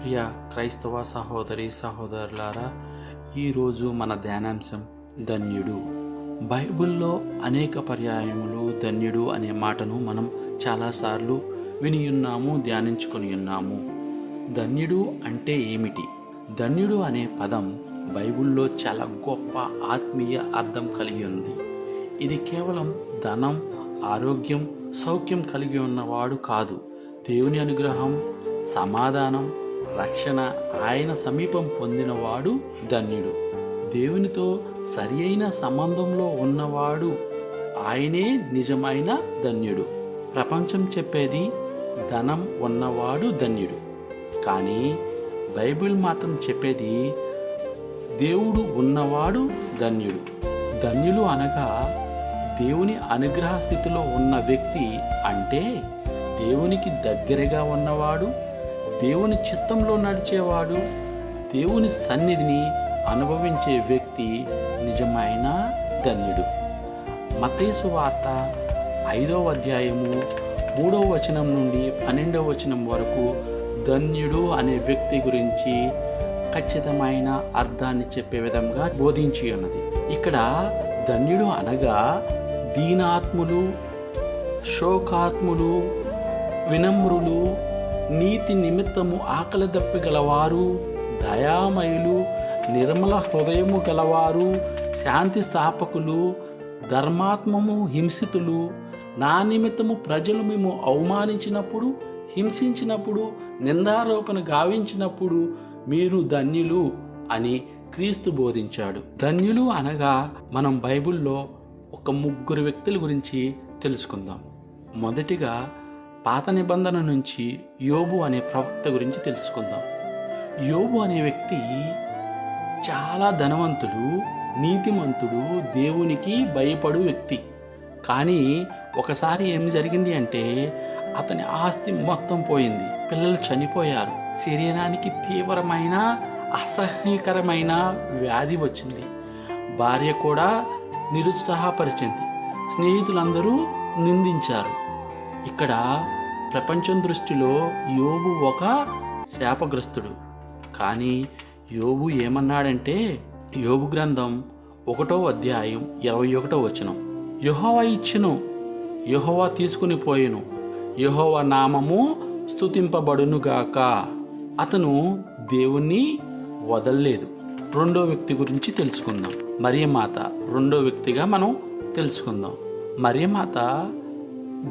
ప్రియ క్రైస్తవ సహోదరి సహోదరులారా, ఈరోజు మన ధ్యానాంశం ధన్యుడు. బైబిల్లో అనేక పర్యాయములు ధన్యుడు అనే మాటను మనం చాలాసార్లు వినియున్నాము, ధ్యానించుకొని ఉన్నాము. ధన్యుడు అంటే ఏమిటి? ధన్యుడు అనే పదం బైబిల్లో చాలా గొప్ప ఆత్మీయ అర్థం కలిగి ఉంది. ఇది కేవలం ధనం, ఆరోగ్యం, సౌఖ్యం కలిగి ఉన్నవాడు కాదు. దేవుని అనుగ్రహం, సమాధానం, రక్షణ, ఆయన సమీపం పొందినవాడు ధన్యుడు. దేవునితో సరి అయిన సంబంధంలో ఉన్నవాడు ఆయనే నిజమైన ధన్యుడు. ప్రపంచం చెప్పేది ధనం ఉన్నవాడు ధన్యుడు, కానీ బైబిల్ మాత్రం చెప్పేది దేవుడు ఉన్నవాడు ధన్యుడు. ధన్యులు అనగా దేవుని అనుగ్రహ స్థితిలో ఉన్న వ్యక్తి, అంటే దేవునికి దగ్గరగా ఉన్నవాడు, దేవుని చిత్తంలో నడిచేవాడు, దేవుని సన్నిధిని అనుభవించే వ్యక్తి నిజమైన ధన్యుడు. మత్తయి సువార్త 5వ అధ్యాయము 3వ వచనం నుండి 12వ వచనం వరకు ధన్యుడు అనే వ్యక్తి గురించి ఖచ్చితమైన అర్థాన్ని చెప్పే విధంగా బోధించి ఉన్నది. ఇక్కడ ధన్యుడు అనగా దీనాత్ములు, శోకాత్ములు, వినమ్రులు, నీతి నిమిత్తము ఆకలి దప్పిగలవారు, దయామయులు, నిర్మల హృదయము గలవారు, శాంతి స్థాపకులు, ధర్మాత్మము హింసితులు, నా నిమిత్తము ప్రజలు మేము అవమానించినప్పుడు, హింసించినప్పుడు, నిందారోపణ గావించినప్పుడు మీరు ధన్యులు అని క్రీస్తు బోధించాడు. ధన్యులు అనగా మనం బైబిల్లో ఒక 3 వ్యక్తుల గురించి తెలుసుకుందాం. మొదటిగా పాత నిబంధన నుంచి యోబు అనే ప్రవక్త గురించి తెలుసుకుందాం. యోబు అనే వ్యక్తి చాలా ధనవంతుడు, నీతిమంతుడు, దేవునికి భయపడు వ్యక్తి. కానీ ఒకసారి ఏం జరిగింది అంటే అతని ఆస్తి మొత్తం పోయింది, పిల్లలు చనిపోయారు, శరీరానికి తీవ్రమైన అసహ్యకరమైన వ్యాధి వచ్చింది, భార్య కూడా నిరుత్సాహపరిచింది, స్నేహితులందరూ నిందించారు. ఇక్కడ ప్రపంచం దృష్టిలో యోబు ఒక శాపగ్రస్తుడు. కానీ యోబు ఏమన్నాడంటే, యోబు గ్రంథం 1వ అధ్యాయం 21వ వచనం, యెహోవా ఇచ్చును, యెహోవా తీసుకుని పోయెను, యెహోవా నామము స్తుతింపబడునుగాక. అతను దేవుణ్ణి వదల్లేదు. రెండో వ్యక్తి గురించి తెలుసుకుందాం. మరియమాత రెండో వ్యక్తిగా మనం తెలుసుకుందాం. మరియమాత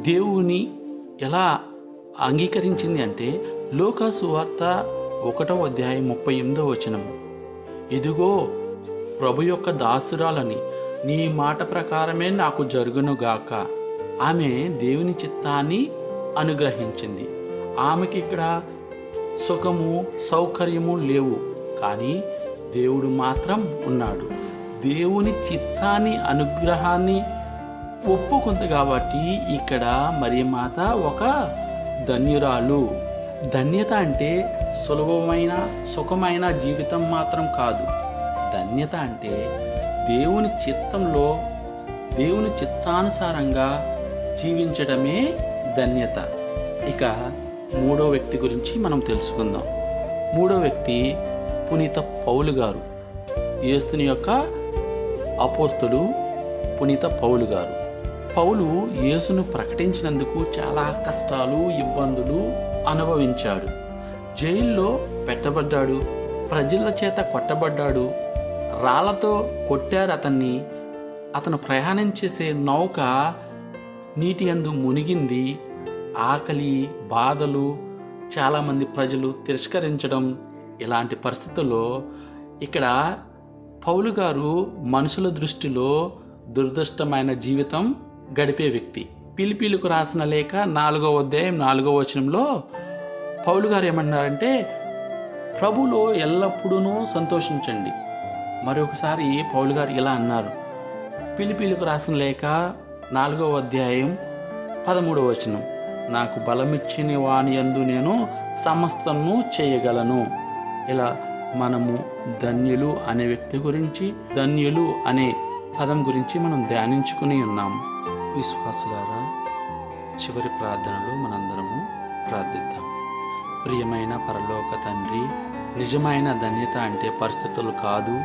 దేవుని ఎలా అంగీకరించింది అంటే లూకా సువార్త 1వ అధ్యాయం 38వ వచనము, ఇదిగో ప్రభు యొక్క దాసురాలని, నీ మాట ప్రకారమే నాకు జరుగునుగాక. ఆమె దేవుని చిత్తాన్ని అనుగ్రహించింది. ఆమెకి ఇక్కడ సుఖము, సౌకర్యము లేవు, కానీ దేవుడు మాత్రం ఉన్నాడు. దేవుని చిత్తాన్ని, అనుగ్రహాన్ని ఒప్పుకుంది కాబట్టి ఇక్కడ మరియమాత ఒక ధన్యురాలు. ధన్యత అంటే సులభమైన సుఖమైన జీవితం మాత్రం కాదు. ధన్యత అంటే దేవుని చిత్తంలో, దేవుని చిత్తానుసారంగా జీవించడమే ధన్యత. ఇక 3వ వ్యక్తి గురించి మనం తెలుసుకుందాం. 3వ వ్యక్తి పునీత పౌలు గారు, యేసుని యొక్క అపోస్తలుడు పునీత పౌలు గారు. పౌలు యేసును ప్రకటించినందుకు చాలా కష్టాలు, ఇబ్బందులు అనుభవించాడు. జైల్లో పెట్టబడ్డాడు, ప్రజల చేత కొట్టబడ్డాడు, రాళ్లతో కొట్టారు అతన్ని. అతను ప్రయాణం చేసే నౌక నీటి యందు మునిగింది. ఆకలి, బాధలు, చాలామంది ప్రజలు తిరస్కరించడం, ఇలాంటి పరిస్థితుల్లో ఇక్కడ పౌలు గారు మనుషుల దృష్టిలో దురదృష్టమైన జీవితం గడిపే వ్యక్తి. పిలిపిలకు రాసిన లేఖ 4వ అధ్యాయం 4వ వచనంలో పౌలు గారు ఏమన్నారంటే, ప్రభులో ఎల్లప్పుడూ సంతోషించండి. మరొకసారి పౌలు గారు ఇలా అన్నారు, పిలిపిలకు రాసిన లేఖ 4వ అధ్యాయం 13వ వచనం, నాకు బలమిచ్చిన వాని యందు నేను సమస్తము చేయగలను. ఇలా మనము ధన్యులు అనే వ్యక్తి గురించి, ధన్యులు అనే పదం గురించి మనం ధ్యానించుకుని ఉన్నాము. విశ్వాసులారా, చివరి ప్రార్థనలో మనందరము ప్రార్థిద్దాం. ప్రియమైన పరలోక తండ్రి, నిజమైన ధన్యత అంటే పరిస్థితులు కాదు,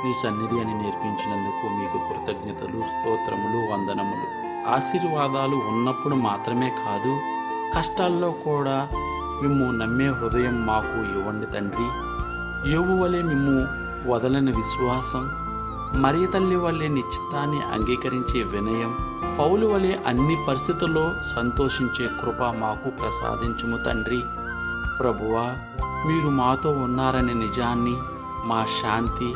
నీ సన్నిధి అని నేర్పించినందుకు మీకు కృతజ్ఞతలు, స్తోత్రములు, వందనములు. ఆశీర్వాదాలు ఉన్నప్పుడు మాత్రమే కాదు, కష్టాల్లో కూడా మిమ్ము నమ్మే హృదయం మాకు ఇవ్వండి తండ్రి. యోబు వలె మిమ్ము వదలని విశ్వాసం, మరియ తల్లి వలె నిశ్చితాన్ని అంగీకరించే వినయం, పౌలు వలె అన్ని పరిస్థితుల్లో సంతోషించే కృప మాకు ప్రసాదించుము తండ్రి. ప్రభువా, మీరు మాతో ఉన్నారనే నిజాన్ని మా శాంతి,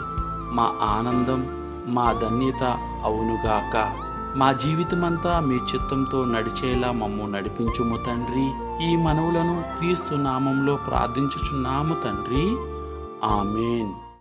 మా ఆనందం, మా ధన్యత అవునుగాక. మా జీవితమంతా మీ చిత్తంతో నడిచేలా మమ్ము నడిపించుము తండ్రి. ఈ మనవులను క్రీస్తు నామంలో ప్రార్థించుచున్నాము తండ్రి. ఆమేన్.